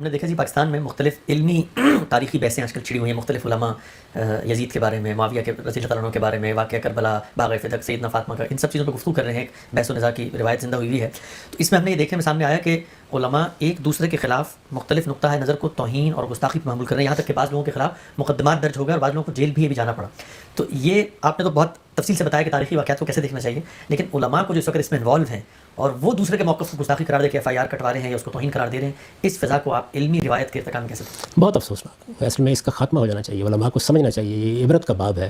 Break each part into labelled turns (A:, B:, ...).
A: ہم نے دیکھا جی پاکستان میں مختلف علمی تاریخی بحثیں آج کل چھڑی ہوئی ہیں. مختلف علماء یزید کے بارے میں، معاویہ کے رضی اللہ عنہ کے بارے میں، واقعہ کربلا، باغ فتح، سیدنا فاطمہ کا، ان سب چیزوں پہ گفتگو کر رہے ہیں. ایک بحث و نزاع کی روایت زندہ ہوئی ہے. تو اس میں ہم نے یہ دیکھنے میں سامنے آیا کہ علماء ایک دوسرے کے خلاف مختلف نقطہ نظر کو توہین اور گستاخی پہ معمول کر رہے ہیں، یہاں تک کہ بعض لوگوں کے خلاف مقدمات درج ہو گئے اور بعض لوگوں کو جیل بھی جانا پڑا. تو یہ آپ نے تو بہت تفصیل سے بتایا کہ تاریخی واقعات کو کیسے دیکھنا چاہیے، لیکن علماء کو جو اس وقت اس میں انوالو ہیں اور وہ دوسرے کے موقف کو گستاخی قرار دے کے FIR کٹوا رہے ہیں یا اس کو توہین قرار دے رہے ہیں، اس فضا کو آپ علمی روایت کے ارتقاء میں کیسے دیکھتے ہیں؟
B: بہت افسوسناک ہے. اصل میں اس کا خاتمہ ہو جانا چاہیے. علماء کو سمجھنا چاہیے یہ عبرت کا باب ہے،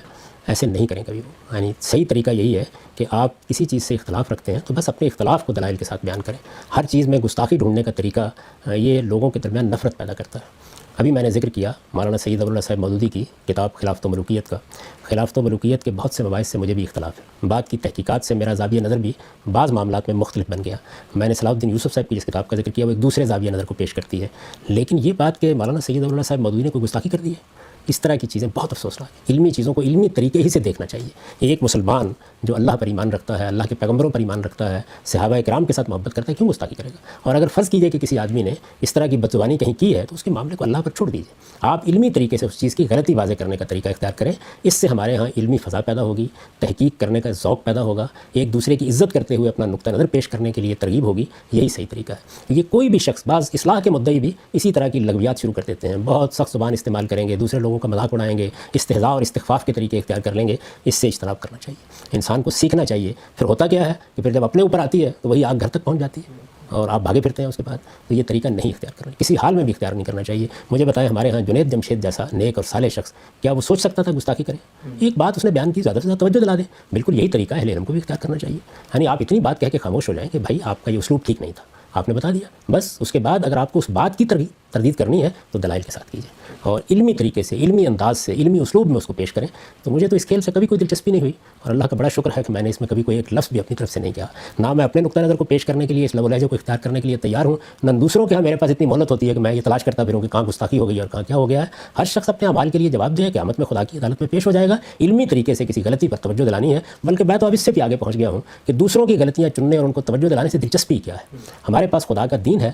B: ایسے نہیں کریں کبھی وہ. یعنی صحیح طریقہ یہی ہے کہ آپ کسی چیز سے اختلاف رکھتے ہیں تو بس اپنے اختلاف کو دلائل کے ساتھ بیان کریں. ہر چیز میں گستاخی ڈھونڈنے کا طریقہ یہ لوگوں کے درمیان نفرت پیدا کرتا ہے. ابھی میں نے ذکر کیا مولانا سید ابواللہ صاحب مودودی کی کتاب خلافت و ملوکیت کا. خلافت و ملوکیت کے بہت سے مباحث سے مجھے بھی اختلاف ہے. بعد کی تحقیقات سے میرا زاویہ نظر بھی بعض معاملات میں مختلف بن گیا. میں نے صلاح الدین یوسف صاحب کی جس کتاب کا ذکر کیا وہ ایک دوسرے زاویہ نظر کو پیش کرتی ہے. لیکن یہ بات کہ مولانا سید ابواللہ صاحب مودودی نے کوئی گستاخی کر دی ہے، اس طرح کی چیزیں بہت افسوسناک ہیں. علمی چیزوں کو علمی طریقے ہی سے دیکھنا چاہیے. ایک مسلمان جو اللہ پر ایمان رکھتا ہے، اللہ کے پیغمبروں پر ایمان رکھتا ہے، صحابہ کرام کے ساتھ محبت کرتا ہے، کیوں گستاخی کرے گا؟ اور اگر فرض کیجئے کہ کسی آدمی نے اس طرح کی بدزبانی کہیں کی ہے تو اس کے معاملے کو اللہ پر چھوڑ دیجیے. آپ علمی طریقے سے اس چیز کی غلطی واضح کرنے کا طریقہ اختیار کریں. اس سے ہمارے ہاں علمی فضا پیدا ہوگی، تحقیق کرنے کا ذوق پیدا ہوگا، ایک دوسرے کی عزت کرتے ہوئے اپنا نقطہ نظر پیش کرنے کے لیے ترغیب ہوگی. یہی صحیح طریقہ ہے. یہ کوئی بھی شخص، بعض اصلاح کے مدعی بھی اسی طرح کی لغویات شروع کر دیتے ہیں، بہت سخت زبان استعمال کریں گے، دوسرے لوگوں کا مذاق اڑائیں گے، استہزاء اور استخفاف کے طریقے اختیار کر لیں گے. اس سے اجتناب کرنا چاہیے. انسان کو سیکھنا چاہیے. پھر ہوتا کیا ہے کہ پھر جب اپنے اوپر آتی ہے تو وہی آگ گھر تک پہنچ جاتی ہے اور آپ بھاگے پھرتے ہیں اس کے بعد. تو یہ طریقہ نہیں اختیار کرنا، کسی حال میں بھی اختیار نہیں کرنا چاہیے. مجھے بتائیں ہمارے ہاں جنید جمشید جیسا نیک اور صالح شخص، کیا وہ سوچ سکتا تھا گستاخی کرے؟ ایک بات اس نے بیان کی، زیادہ سے زیادہ توجہ دلا دیں. بالکل یہی طریقہ اہل علم کو بھی اختیار کرنا چاہیے. یعنی آپ اتنی بات کہہ کے خاموش ہو جائیں کہ بھائی آپ کا یہ اسلوب ٹھیک نہیں تھا، آپ نے بتا دیا بس. اس کے بعد اگر آپ کو اس بات کی تردید کرنی ہے تو دلائل کے ساتھ کیجیے اور علمی طریقے سے، علمی انداز سے، علمی اسلوب میں اس کو پیش کریں. تو مجھے تو اس کھیل سے کبھی کوئی دلچسپی نہیں ہوئی اور اللہ کا بڑا شکر ہے کہ میں نے اس میں کبھی کوئی ایک لفظ بھی اپنی طرف سے نہیں کیا. نہ میں اپنے نقطہ نظر کو پیش کرنے کے لیے اس لب و لہجے کو اختیار کرنے کے لیے تیار ہوں، نہ دوسروں کے ہاں میرے پاس اتنی مہلت ہوتی ہے کہ میں یہ تلاش کرتا پھروں کہ کہاں گستاخی ہو گئی اور کہاں کیا ہو گیا ہے. ہر شخص اپنے اعمال کے لیے جواب دے، قیامت میں خدا کی عدالت میں پیش ہو جائے گا. علمی طریقے سے کسی غلطی پر توجہ دلانی ہے، بلکہ میں تو اب اس سے بھی آگے پہنچ گیا ہوں کہ دوسروں کی غلطیاں چننے اور ان کو توجہ دلانے سے دلچسپی کیا ہے. ہمارے پاس خدا کا دین ہے.